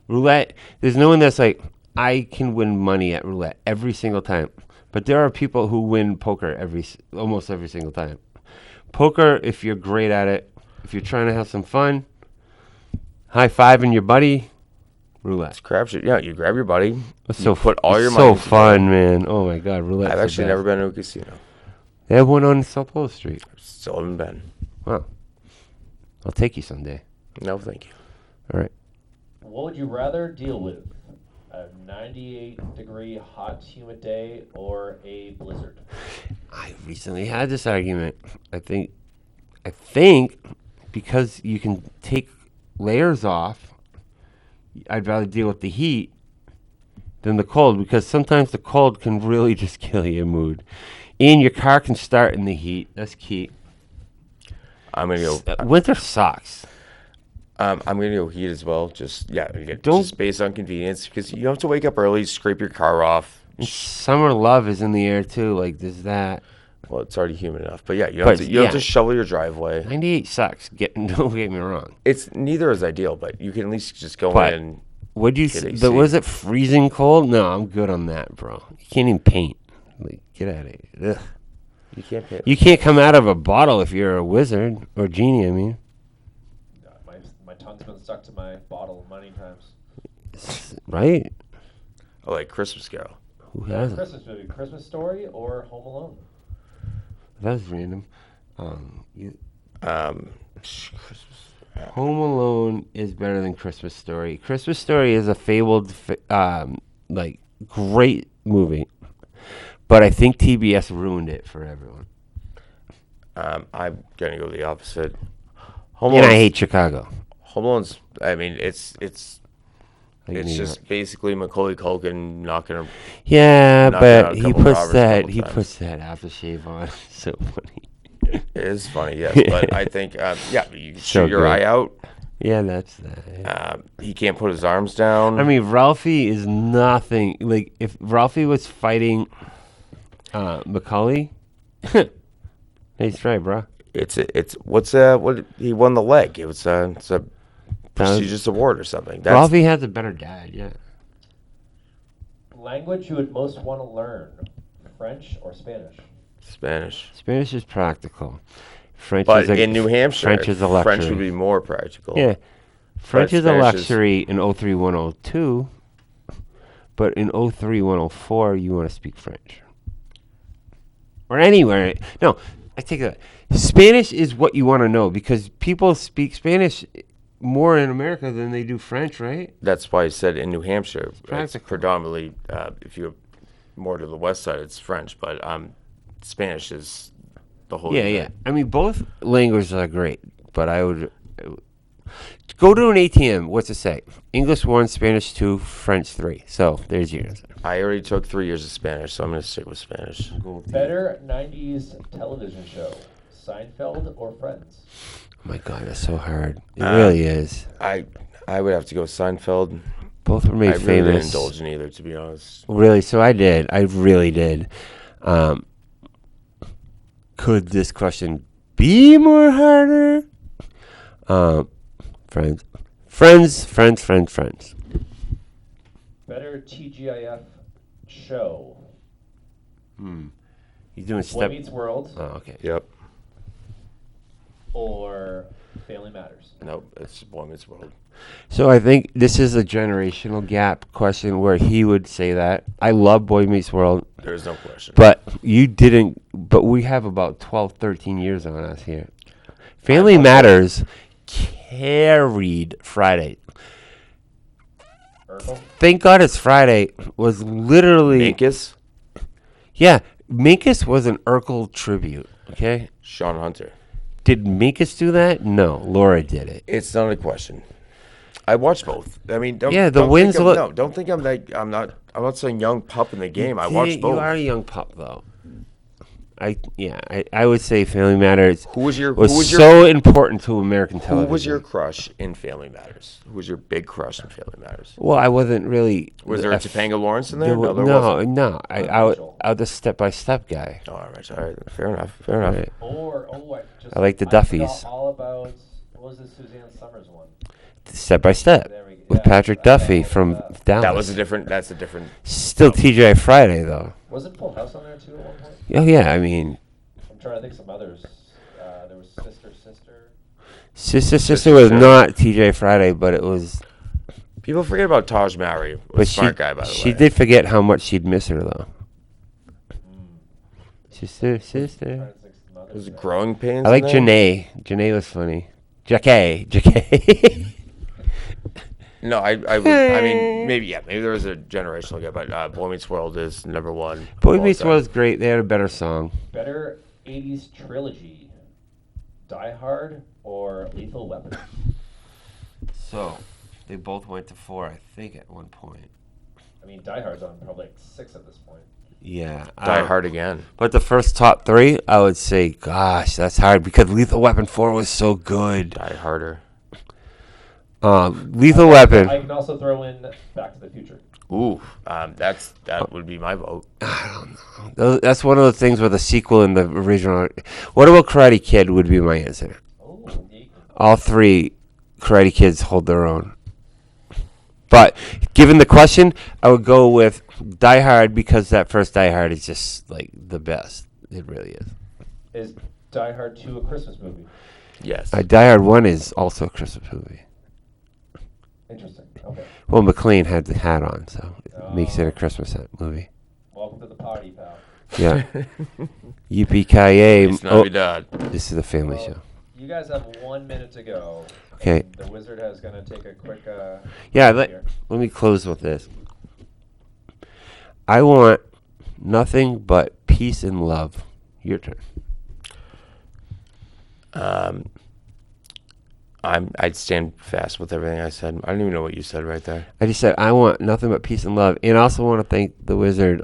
Roulette, there's no one that's like, I can win money at roulette every single time. But there are people who win poker almost every single time. Poker, if you're great at it, if you're trying to have some fun, high-fiving your buddy, roulette. It's crapshoot. Yeah, you grab your buddy. It's You put all your money. so into fun, it. man. Oh my god, roulette. I've actually never been to a casino. They have one on South Pole Street. Still haven't been. Wow. I'll take you someday. No, thank you. All right. What would you rather deal with? A 98-degree hot, humid day or a blizzard? I recently had this argument. I think because you can take layers off, I'd rather deal with the heat than the cold, because sometimes the cold can really just kill your mood. And your car can start in the heat. That's key. I'm gonna go. Winter sucks. I'm gonna go heat as well. Just Don't- just based on convenience, because you don't have to wake up early, scrape your car off. And summer love is in the air too. Like there's that. Well, it's already humid enough. But yeah, you don't have to shovel your driveway. 98 sucks. Don't get me wrong. It's neither is ideal, but you can at least just go But- in. Would you? Get AC. Was it freezing cold? No, I'm good on that, bro. You can't even paint. Like, get out of here. Ugh. You can't pay. You can't come out of a bottle if you're a wizard or genie. I mean, My tongue's been stuck to my bottle many times. right? Oh, like Christmas Carol. Who hasn't? Christmas movie: Christmas Story or Home Alone? That was random. Christmas. Home Alone is better than Christmas Story. Christmas Story is a fabled, great movie, but I think TBS ruined it for everyone. I'm gonna go the opposite. Home And I Alone's- hate Chicago. Home Alone's. I mean, it's Like New just York. basically Macaulay Culkin knocking a. Yeah, Knocking out but a he couple puts Roberts a that couple times. aftershave on. So funny. It is funny, yes, but I think you can So shoot your good. eye out. Yeah, that's that. He can't put his arms down. I mean, Ralphie is nothing. Like, if Ralphie was fighting Macaulay, nice try, bro. it's what he won the leg. It's a prestigious award or something. That's, Ralphie has a better dad, yeah. Language you would most want to learn: French or Spanish? Spanish. Spanish is practical. French But is in New Hampshire, French is a luxury. French would be more practical. Yeah. French is a Spanish is- luxury in 03102, but in 03104, you want to speak French. Or anywhere. No, I take that. Spanish is what you want to know, because people speak Spanish more in America than they do French, right? That's why I said in New Hampshire, it's practical. predominantly, if you're more to the west side, it's French, but Spanish is the whole Yeah, unit. yeah. I mean, both languages are great, but I would go to an ATM. What's it say? English 1, Spanish 2, French 3. So there's your answer. I already took 3 years of Spanish, so I'm going to stick with Spanish. Better 90s television show: Seinfeld or Friends? Oh my God, that's so hard. It really is. I would have to go Seinfeld. Both were I made really didn't famous. indulge in either, to be honest. Really? So I did. I really did. Could this question be more harder? Friends. Friends. Better TGIF show: You doing Boy step? Meets World Oh, okay. Yep. or Family Matters? Nope, it's Boy Meets World. So I think this is a generational gap question where he would say that. I love Boy Meets World, There's no question. but you didn't. But we have about 12, 13 years on us here. Family Matters carried Friday. Urkel? Thank God it's Friday was literally. Minkus? Yeah, Minkus was an Urkel tribute. Okay, Sean Hunter. did Minkus do that? No, Laura did it. It's not a question. I watched both. I mean, don't Yeah, the don't wins think look- no, don't think I'm like I'm not saying young pup in the game. I watched You both. are a young pup, though. I would say Family Matters Who was your so important to American television. who was your crush in Family Matters? Who was your big crush in Family Matters? Well, I wasn't really. Was there a Topanga Lawrence in there? There wa- there no, wasn't. no. I was the step-by-step guy. Oh, all right. Fair enough. Fair enough. Right. I like the forgot Duffies. all about, what was the Suzanne Summers one? Step-by-step There we go. with Yeah, Patrick I Duffy know from that. Dallas. That's a different. Still TGI Friday, though. Wasn't Full House on there too at one point? Oh, yeah, I mean, I'm trying to think some others. There was Sister. Sister was not TGI Friday, but it was. People forget about Taj Mowry. But Smart guy, by the way. she did forget how much she'd miss her, though. Sister. Trying to think some others. Was it Growing Pains? I like in there? Janae. Janae was funny. Jackie. No, I mean, maybe there was a generational gap, but Boy Meets World is number one. Boy all Meets time. World was great. They had a better song. Better 80s trilogy, Die Hard or Lethal Weapon? So, they both went to 4, I think, at one point. I mean, Die Hard's on probably like 6 at this point. Yeah. Die Hard again. But the first top 3, I would say, gosh, that's hard because Lethal Weapon 4 was so good. Die Harder. Lethal Weapon. I can also throw in Back to the Future. Ooh, that would be my vote. That's one of the things with the sequel and the original. What about Karate Kid would be my answer. Oh, neat. All 3 Karate Kids hold their own. But given the question, I would go with Die Hard because that first Die Hard is just like the best. It really is. Is Die Hard 2 a Christmas movie? Yes. Die Hard 1 is also a Christmas movie. Interesting. Okay. Well, McLean had the hat on, so it makes it a Christmas movie. Welcome to the party, pal. Yeah. Yippee-ki-yay. It's Oh, Navidad. this is a family Well, show. You guys have 1 minute to go. Okay. The wizard is going to take a quick. Yeah, here. let me close with this. I want nothing but peace and love. Your turn. I'd stand fast with everything I said. I don't even know what you said right there. I just said I want nothing but peace and love, and I also want to thank the wizard.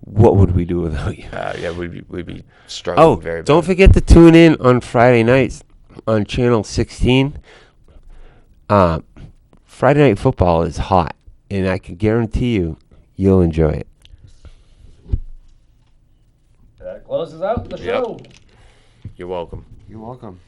What would we do without you? Yeah, we'd be struggling Oh, very bad. don't forget to tune in on Friday nights on Channel 16. Friday Night Football is hot, and I can guarantee you'll enjoy it. That closes out the Yep. show. You're welcome. You're welcome.